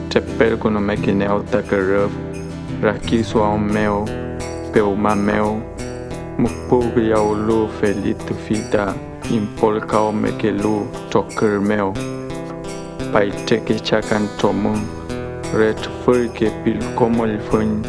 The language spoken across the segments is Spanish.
Chepel kuno mekineo takarov, rakiso ao mel, peuma mel, mukpugia ulu felito fida, impolkao mekelu toker mel, pai cheke chakan tomun, ret furke pil komol fun,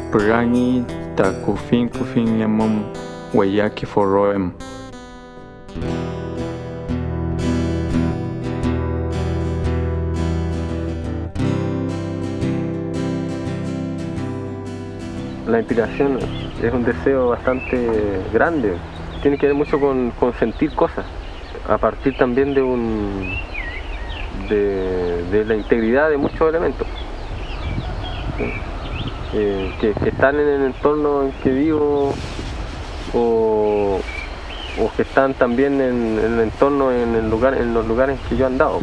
perangi ta kufin yamum, wayaki foroem. La inspiración es un deseo bastante grande, tiene que ver mucho con sentir cosas, a partir también de la integridad de muchos elementos que están en el entorno en que vivo o que están también en el entorno, en los lugares que yo he andado,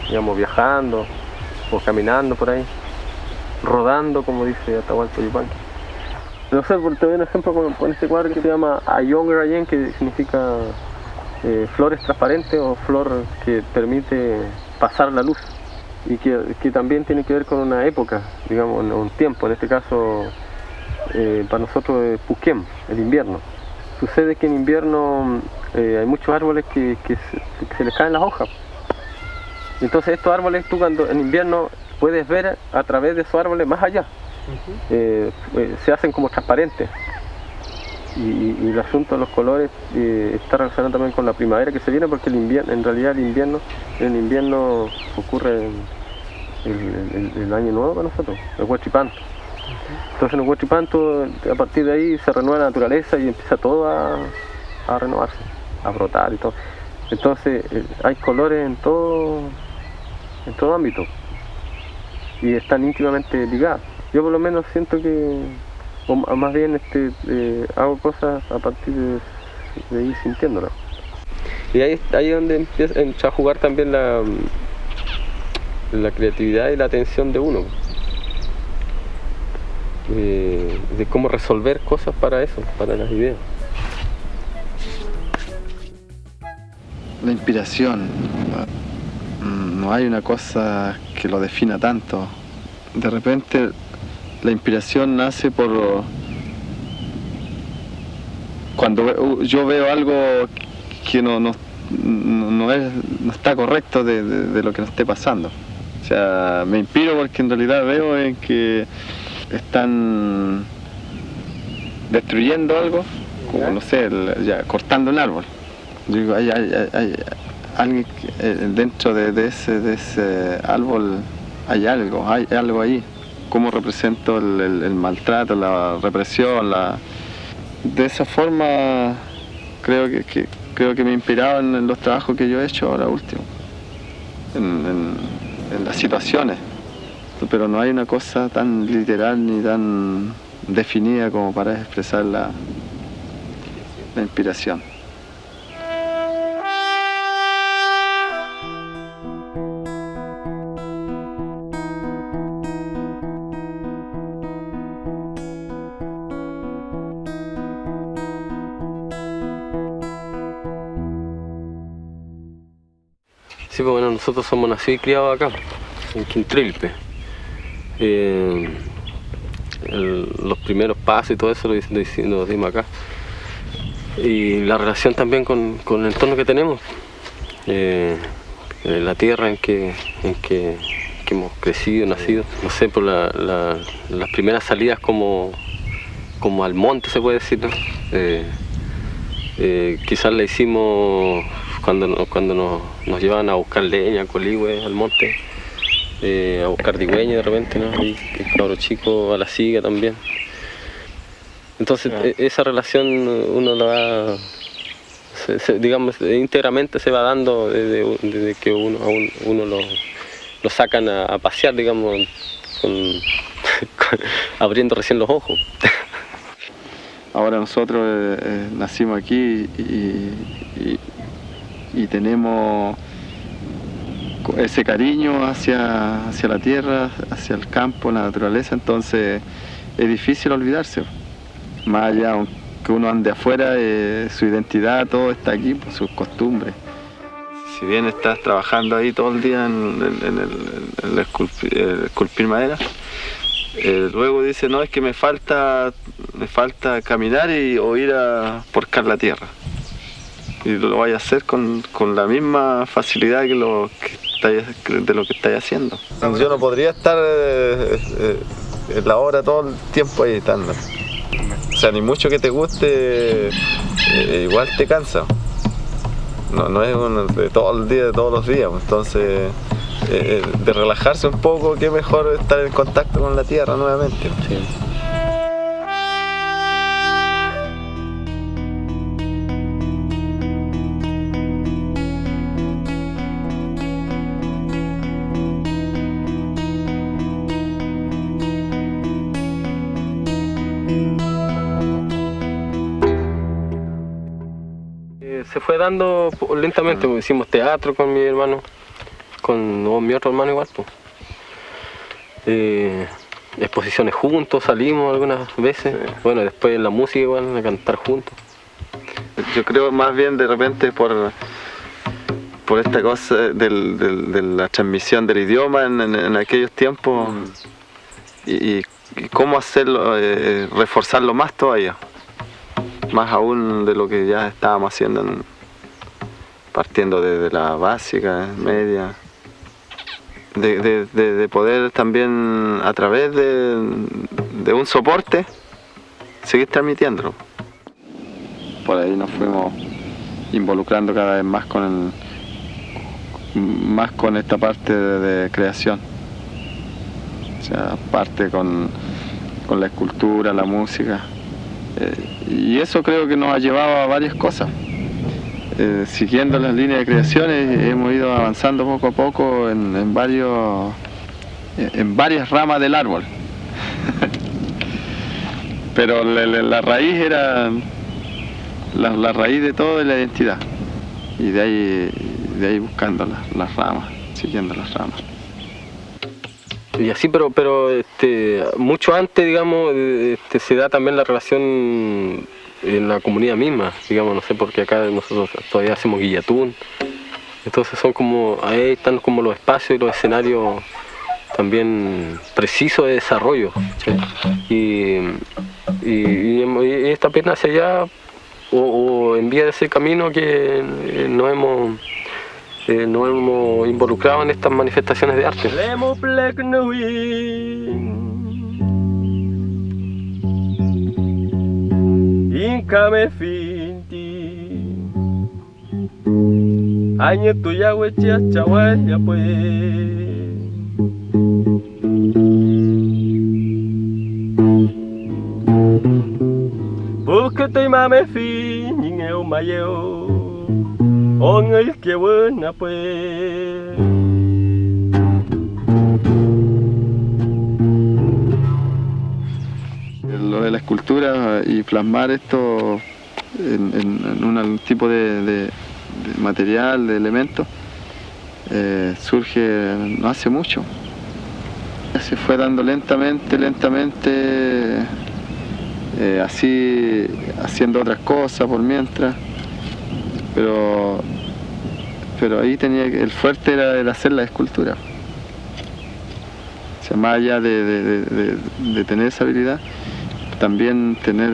digamos, viajando o caminando por ahí, rodando, como dice Atahualpa Yupanqui. No sé, te doy un ejemplo con este cuadro que se llama Ayong Rayen, que significa flores transparentes o flor que permite pasar la luz, y que también tiene que ver con una época, digamos, un tiempo, en este caso para nosotros es Puquem, el invierno. Sucede que en invierno hay muchos árboles que se les caen las hojas. Entonces estos árboles tú cuando en invierno puedes ver a través de esos árboles más allá. Se hacen como transparentes. Y el asunto de los colores está relacionado también con la primavera que se viene, porque el invierno, en realidad en el invierno ocurre el año nuevo para nosotros, el Huachipanto. Entonces en el Huachipanto, a partir de ahí se renueva la naturaleza y empieza todo a renovarse, a brotar y todo. Entonces hay colores en todo ámbito y están íntimamente ligados. Yo por lo menos siento que, o más bien hago cosas a partir de ir sintiéndolo. Y ahí es donde empieza a jugar también la creatividad y la atención de uno, de cómo resolver cosas para eso, para las ideas. La inspiración, no hay una cosa que lo defina tanto. De repente la inspiración nace cuando yo veo algo que no está correcto de lo que nos esté pasando. O sea, me inspiro porque en realidad veo en que están destruyendo algo, como no sé, ya cortando un árbol. Yo digo, hay alguien dentro de ese árbol, hay algo ahí. Cómo represento el maltrato, la represión, de esa forma creo que me he inspirado en los trabajos que yo he hecho ahora último, en las situaciones, pero no hay una cosa tan literal ni tan definida como para expresar la inspiración. Sí, pues bueno, nosotros somos nacidos y criados acá. en Quintrilpe. Los primeros pasos y todo eso lo dimos acá. Y la relación también con el entorno que tenemos, la tierra en que hemos crecido, nacido. No sé, por las primeras salidas como al monte, se puede decir, ¿no? Quizás la hicimos cuando nos llevaban a buscar leña, coligüe, al monte, a buscar digüeña de repente, ¿no? Y el cabro chico a la siga también. Entonces esa relación uno la va, digamos, íntegramente se va dando desde que uno lo sacan a pasear, digamos, abriendo recién los ojos. Ahora nosotros nacimos aquí y tenemos ese cariño hacia la tierra, hacia el campo, la naturaleza, entonces es difícil olvidarse. Más allá, aunque uno ande afuera, su identidad, todo está aquí, por sus costumbres. Si bien estás trabajando ahí todo el día en el esculpir madera, luego dice, no, es que me falta caminar o ir a porcar la tierra. Y lo vaya a hacer con la misma facilidad de lo que estáis haciendo. Yo no podría estar en la obra todo el tiempo ahí estando. O sea, ni mucho que te guste, igual te cansa. No es de todo el día, de todos los días. Entonces, de relajarse un poco, qué mejor estar en contacto con la tierra nuevamente. Sí. Se fue dando lentamente, porque hicimos teatro con mi hermano, con mi otro hermano igual. Exposiciones juntos, salimos algunas veces. Sí. Bueno, después en la música igual, a cantar juntos. Yo creo más bien de repente por esta cosa de la transmisión del idioma en aquellos tiempos y cómo hacerlo, reforzarlo más todavía. Más aún de lo que ya estábamos haciendo, partiendo desde la básica, media, de poder también a través de un soporte seguir transmitiéndolo. Por ahí nos fuimos involucrando cada vez más con esta parte de creación, o sea, parte con la escultura, la música. Y eso creo que nos ha llevado a varias cosas. Siguiendo las líneas de creaciones hemos ido avanzando poco a poco en varias ramas del árbol. Pero la raíz era la raíz de todo es la identidad. Y de ahí buscando las ramas, siguiendo las ramas. Y así, pero mucho antes, digamos, se da también la relación en la comunidad misma, digamos, no sé, porque acá nosotros todavía hacemos guillatún, entonces ahí están como los espacios y los escenarios también precisos de desarrollo, ¿sí? Y esta pierna hacia allá, o en vía de ese camino que nos hemos involucrado en estas manifestaciones de arte. Porque mame fin eu mayeo on el que buena pues. Lo de la escultura y plasmar esto en un tipo de material, de elementos, surge no hace mucho. Se fue dando lentamente, así haciendo otras cosas por mientras, pero ahí el fuerte era hacer la escultura. sea, más allá de tener esa habilidad, también tener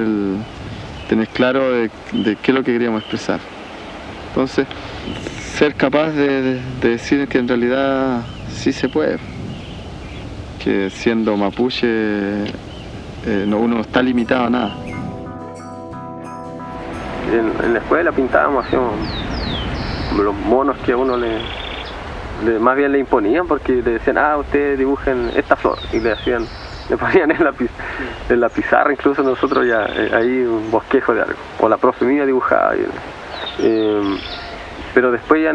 claro de qué es lo que queríamos expresar. Entonces, ser capaz de decir que en realidad sí se puede, que siendo mapuche uno no está limitado a nada. En la escuela pintábamos, hacíamos los monos que a uno más bien le imponían, porque le decían, ustedes dibujen esta flor, y le ponían en la pizarra, incluso nosotros ya ahí un bosquejo de algo, o la profe mía dibujaba. Pero después ya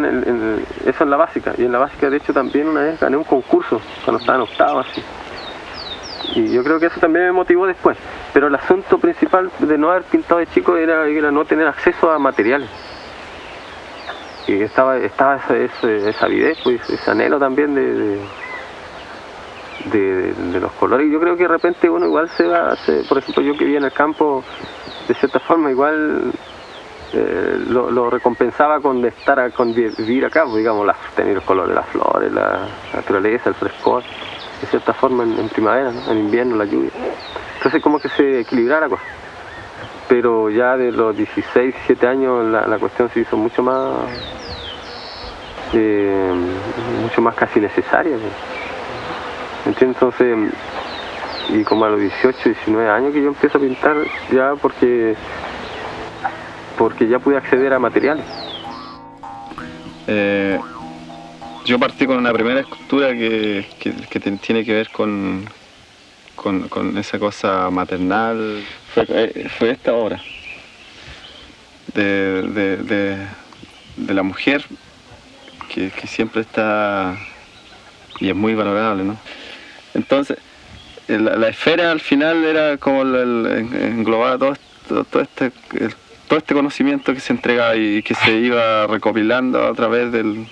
eso en la básica, y en la básica de hecho también una vez gané un concurso cuando estaba en octavo, así. Y yo creo que eso también me motivó después, pero el asunto principal de no haber pintado de chico era no tener acceso a materiales. Y estaba esa avidez, pues, ese anhelo también de los colores. Y yo creo que de repente uno igual por ejemplo, yo que vivía en el campo, de cierta forma igual lo recompensaba con vivir acá, pues, digamos, tener el color de las flores, la naturaleza, el frescor, de cierta forma en primavera, ¿no? En invierno la lluvia. Entonces como que se equilibrara la cosa. Pero ya de los 16, 17 años la cuestión se hizo mucho más casi necesaria, ¿entiendes? Entonces, y como a los 18, 19 años que yo empiezo a pintar, ya porque ya pude acceder a materiales. Yo partí con una primera escultura que tiene que ver con esa cosa maternal. Fue esta obra de la mujer que siempre está y es muy valorable, ¿no? Entonces la esfera al final era como englobaba todo este conocimiento que se entregaba y que se iba recopilando a través del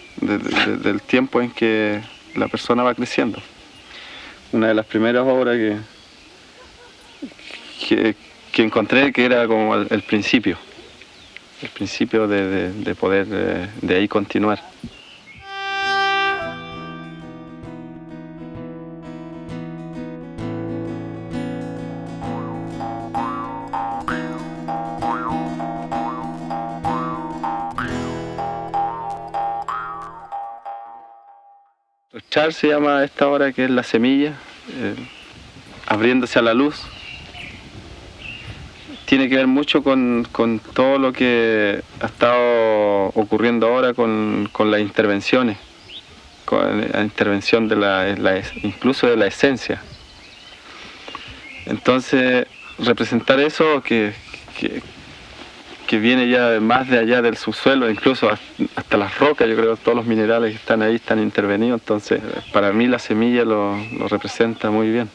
tiempo en que la persona va creciendo. Una de las primeras obras que encontré que era como el principio de poder de ahí continuar. Char se llama esta obra, que es la semilla, abriéndose a la luz. Tiene que ver mucho con todo lo que ha estado ocurriendo ahora con las intervenciones, con la intervención incluso de la esencia. Entonces, representar eso que viene ya más de allá del subsuelo, incluso hasta las rocas, yo creo que todos los minerales que están ahí están intervenidos, entonces para mí la semilla lo representa muy bien.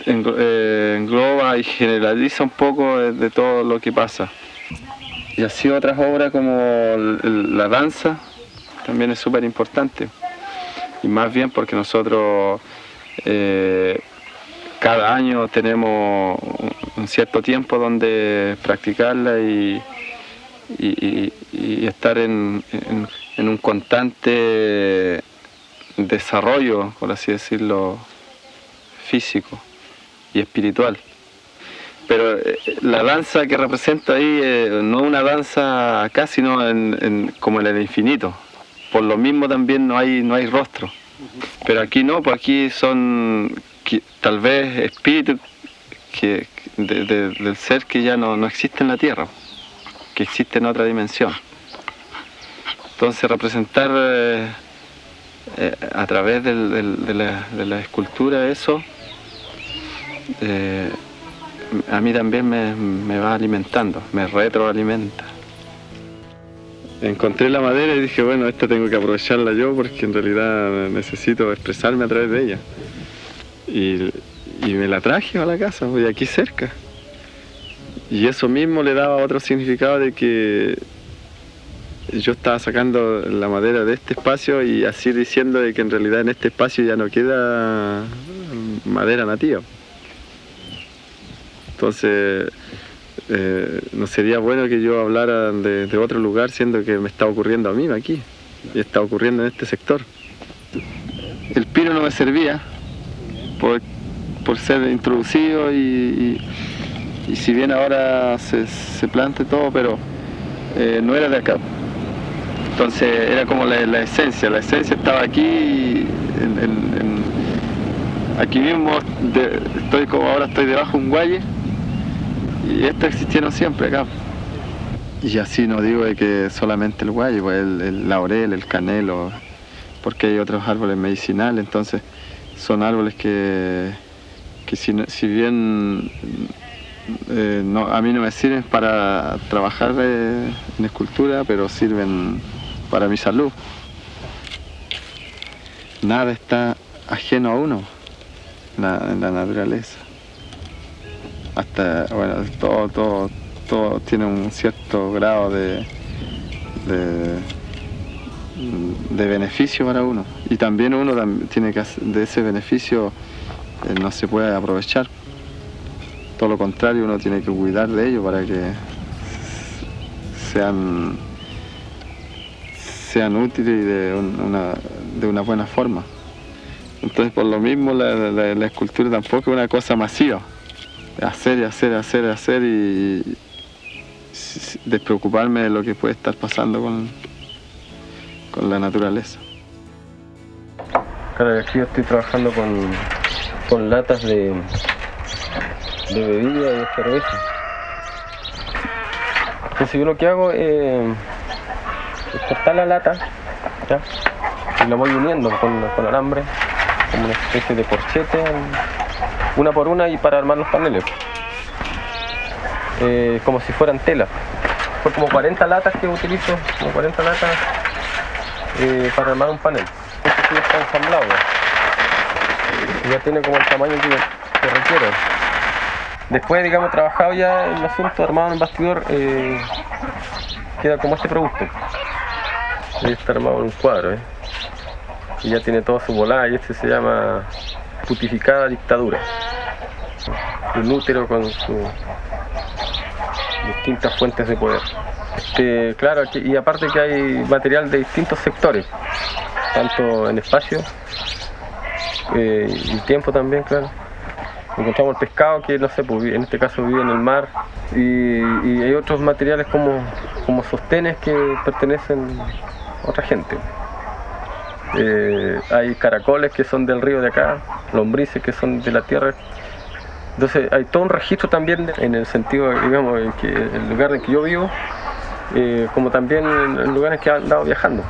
Engloba y generaliza un poco de todo lo que pasa. Y así otras obras como la danza también es súper importante, y más bien porque nosotros cada año tenemos un cierto tiempo donde practicarla y estar en un constante desarrollo, por así decirlo, físico y espiritual. Pero la danza que representa ahí no es una danza acá, sino como en el infinito. Por lo mismo también no hay rostro. Pero aquí no, pues aquí son tal vez espíritus del ser que ya no existe en la tierra, que existe en otra dimensión. Entonces representar a través de la escultura eso, a mí también me va alimentando, me retroalimenta. Encontré la madera y dije, bueno, esta tengo que aprovecharla yo porque en realidad necesito expresarme a través de ella. Y me la traje a la casa, voy aquí cerca. Y eso mismo le daba otro significado de que yo estaba sacando la madera de este espacio y así diciendo de que en realidad en este espacio ya no queda madera nativa. Entonces, no sería bueno que yo hablara de otro lugar, siendo que me está ocurriendo a mí aquí, y está ocurriendo en este sector. El pino no me servía, por ser introducido y si bien ahora se planta todo, pero no era de acá. Entonces era como la esencia estaba aquí, aquí mismo ahora estoy debajo de un guaye y estos existieron siempre acá. Y así no digo de que solamente el guaye, pues el laurel, el canelo, porque hay otros árboles medicinales, entonces son árboles que si bien a mí no me sirven para trabajar en escultura, pero sirven para mi salud. Nada está ajeno a uno en la naturaleza. Hasta, bueno, todo tiene un cierto grado de beneficio para uno. Y también uno tiene que de ese beneficio no se puede aprovechar. Todo lo contrario, uno tiene que cuidar de ello para que sean útiles y de una buena forma. Entonces, por lo mismo, la escultura tampoco es una cosa masiva. Hacer y despreocuparme de lo que puede estar pasando con la naturaleza. Claro, aquí yo estoy trabajando con latas de bebida y de cerveza. Entonces yo lo que hago es cortar la lata, ¿ya? Y la voy uniendo con alambre, como una especie de corchete, una por una, y para armar los paneles. Como si fueran tela. Son como 40 latas que utilizo, como 40 latas para armar un panel. Este sí está ensamblado. Ya tiene como el tamaño que requiere. Después, digamos, trabajado ya en el asunto, armado en el bastidor, queda como este producto. Ahí está armado en un cuadro, y ya tiene toda su volada, y este se llama Putificada Dictadura. Un útero con sus distintas fuentes de poder. Claro, y aparte que hay material de distintos sectores, tanto en espacio y tiempo también, claro. Encontramos el pescado que, no sé, pues, en este caso vive en el mar, y hay otros materiales como sostenes que pertenecen a otra gente. Hay caracoles que son del río de acá, lombrices que son de la tierra. Entonces hay todo un registro también en el sentido, digamos, en que el lugar en que yo vivo, como también en lugares que han andado viajando.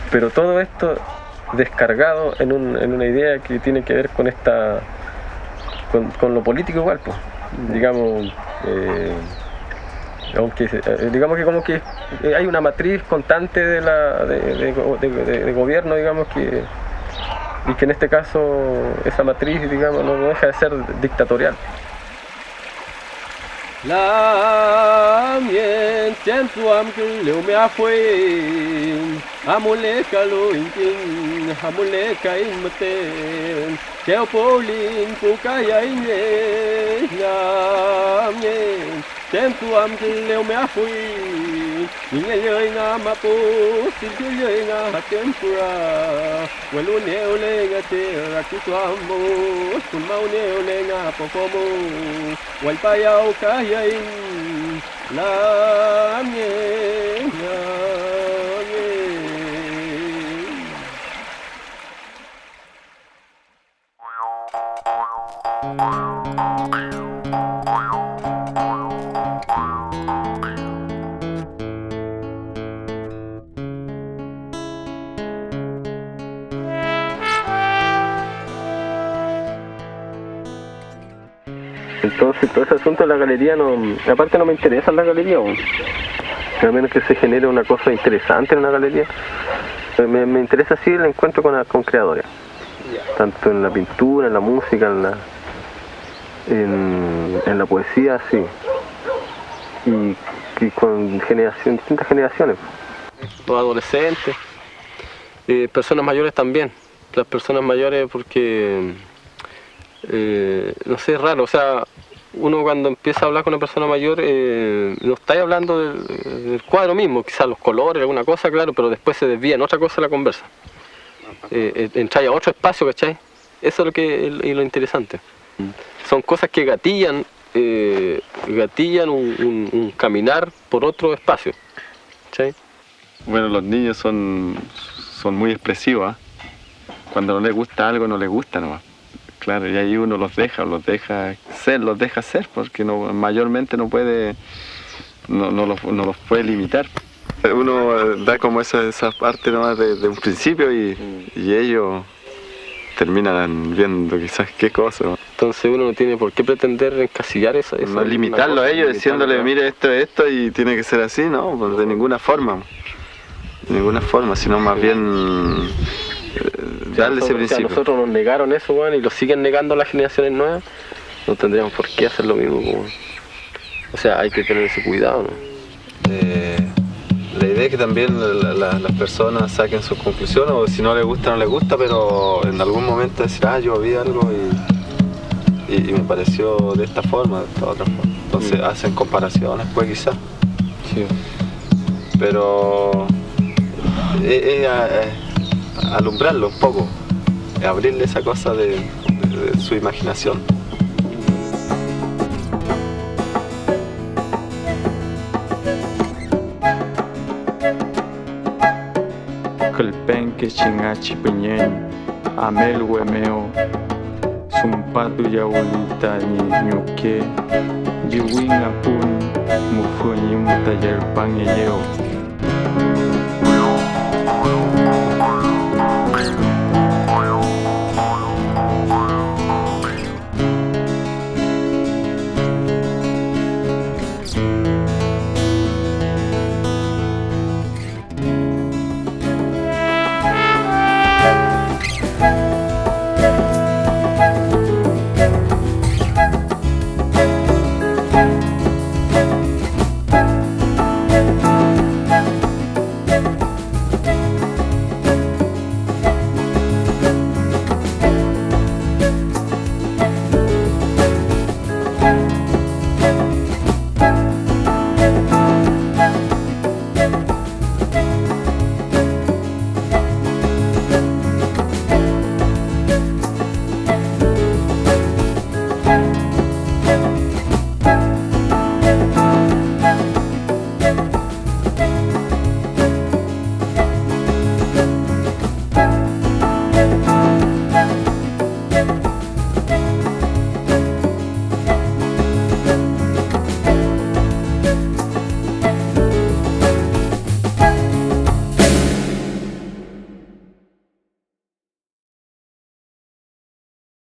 Pero todo esto descargado en una idea que tiene que ver con lo político igual, pues. Digamos, digamos que como que hay una matriz constante de gobierno, digamos, y que en este caso esa matriz, digamos, no deja de ser dictatorial. La mien tiempo am leo me afue amuleka lo inkin amuleka inmeten keo polin pukaya ine la mien tiempo am leo me afue ninga yoinga mapo silyoinga tempura welu neolenga te rakituamo kulmau neolenga popomo walpayao kayain la mien Entonces todo ese asunto de la galería, aparte no me interesa la galería, a menos que se genere una cosa interesante en una galería. Me interesa sí el encuentro con creadores, tanto en la pintura, en la música, en la poesía, sí, y con distintas generaciones. Los adolescentes, personas mayores también. Las personas mayores porque no sé, es raro, o sea, uno cuando empieza a hablar con una persona mayor no está hablando del cuadro mismo, quizás los colores, alguna cosa, claro, pero después se desvía en otra cosa la conversa. Entráis a otro espacio, ¿cachai? Eso es lo interesante. Son cosas que gatillan un caminar por otro espacio. ¿Sí? Bueno, los niños son muy expresivos. Cuando no les gusta algo, no les gusta nomás. Claro, y ahí uno los deja ser, porque mayormente no los puede limitar. Uno da como esa parte nomás de un principio y ellos terminan viendo quizás qué cosa. Entonces uno no tiene por qué pretender encasillar eso. No limitarlo a ellos diciéndole, mire esto y tiene que ser así, ¿no? Pues de ninguna forma. De ninguna forma, sino más bien darle ese principio. Si a nosotros nos negaron eso, bueno, y lo siguen negando las generaciones nuevas, no tendríamos por qué hacer lo mismo. Bueno. O sea, hay que tener ese cuidado, ¿no? La idea es que también las personas saquen sus conclusiones, o si no les gusta, no les gusta, pero en algún momento decir, yo vi algo y me pareció de esta forma, de esta otra forma. Entonces hacen comparaciones, pues quizás. Sí. Pero es alumbrarlo un poco, abrirle esa cosa de su imaginación. Kelpenke chingachi piñen, amel huemeo, sumpatu yaulita ni ñuque, yiwin apun, mufuñi mutayerpan yeo.